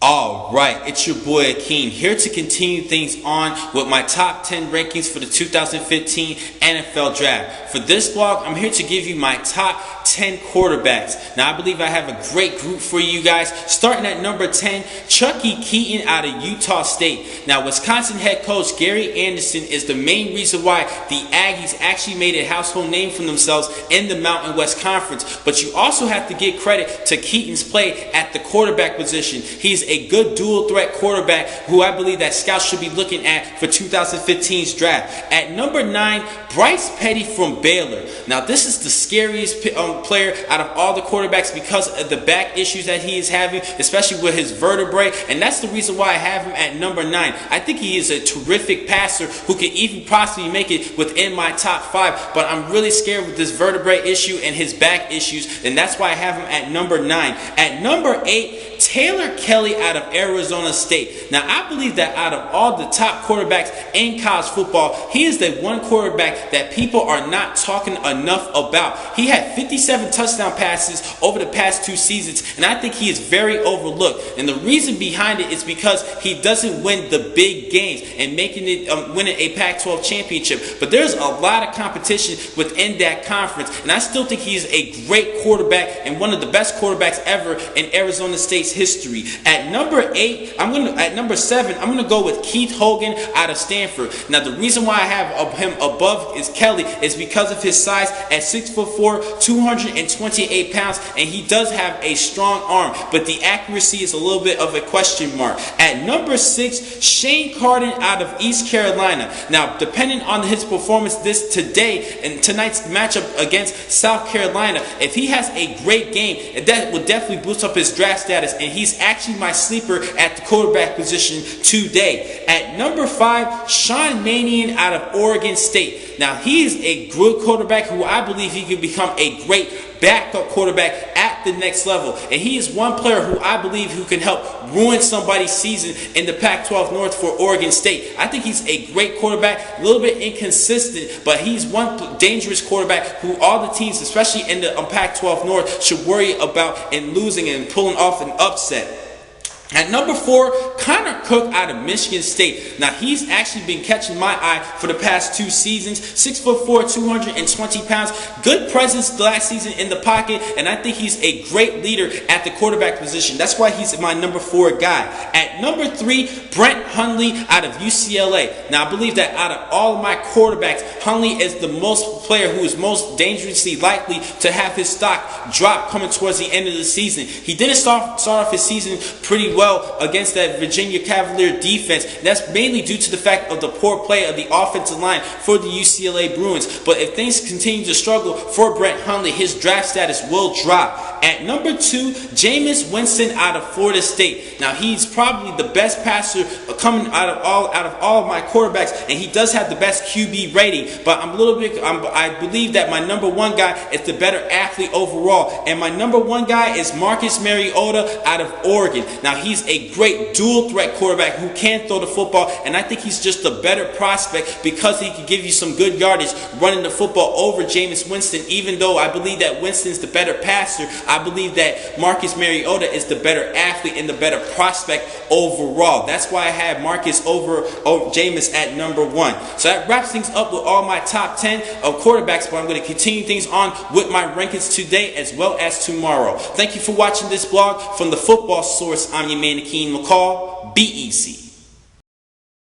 Alright, it's your boy Akin here to continue things on with my top 10 rankings for the 2015 NFL Draft. For this vlog, I'm here to give you my top 10 quarterbacks. Now, I believe I have a great group for you guys. Starting at number 10, Chucky Keaton out of Utah State. Now, Wisconsin head coach Gary Anderson is the main reason why the Aggies actually made a household name for themselves in the Mountain West Conference. But you also have to give credit to Keaton's play at the quarterback position. He's a good dual threat quarterback who I believe that scouts should be looking at for 2015's draft. At number 9, Bryce Petty from Baylor. Now, this is the scariest player out of all the quarterbacks because of the back issues that he is having, especially with his vertebrae, and that's the reason why I have him at number 9. I think he is a terrific passer who could even possibly make it within my top 5, but I'm really scared with this vertebrae issue and his back issues, and that's why I have him at number 9. At number 8, Taylor Kelly out of Arizona State. Now, I believe that out of all the top quarterbacks in college football, he is the one quarterback that people are not talking enough about. He had 57 touchdown passes over the past 2 seasons, and I think he is very overlooked. And the reason behind it is because he doesn't win the big games and winning a Pac-12 championship. But there's a lot of competition within that conference, and I still think he's a great quarterback and one of the best quarterbacks ever in Arizona State's history. At number 7, I'm gonna go with Keith Hogan out of Stanford. Now, the reason why I have him above is Kelly is because of his size at 6'4", 228 pounds, and he does have a strong arm, but the accuracy is a little bit of a question mark. At number 6, Shane Carden out of East Carolina. Now, depending on his performance today and tonight's matchup against South Carolina, if he has a great game, that will definitely boost up his draft status, and he's actually my sleeper at the quarterback position today. At number 5, Sean Mannion out of Oregon State. Now, he is a good quarterback who I believe he could become a great backup quarterback at the next level, and he is one player who I believe who can help ruin somebody's season in the Pac-12 North for Oregon State. I think he's a great quarterback, a little bit inconsistent, but he's one dangerous quarterback who all the teams, especially in the Pac-12 North, should worry about in losing and pulling off an upset. At number 4, Connor Cook out of Michigan State. Now, he's actually been catching my eye for the past 2 seasons. 6'4", 220 pounds. Good presence last season in the pocket, and I think he's a great leader at the quarterback position. That's why he's my number 4 guy. At number 3, Brett Hundley out of UCLA. Now, I believe that out of all of my quarterbacks, Hundley is the player who is most dangerously likely to have his stock drop coming towards the end of the season. He didn't start off his season pretty well against that Virginia Cavalier defense. That's mainly due to the fact of the poor play of the offensive line for the UCLA Bruins. But if things continue to struggle for Brett Hundley, his draft status will drop. At number 2, Jameis Winston out of Florida State. Now, he's probably the best passer coming out of all of my quarterbacks, and he does have the best QB rating. But I believe that my number 1 guy is the better athlete overall, and my number 1 guy is Marcus Mariota out of Oregon. Now, he's a great dual threat quarterback who can throw the football, and I think he's just a better prospect because he can give you some good yardage running the football over Jameis Winston. Even though I believe that Winston's the better passer, I believe that Marcus Mariota is the better athlete and the better prospect overall. That's why I have Marcus over Jameis at number 1. So that wraps things up with all my top 10 of quarterbacks, but I'm going to continue things on with my rankings today as well as tomorrow. Thank you for watching this vlog from the Football Source. I'm your man, Akin McCall. Be easy.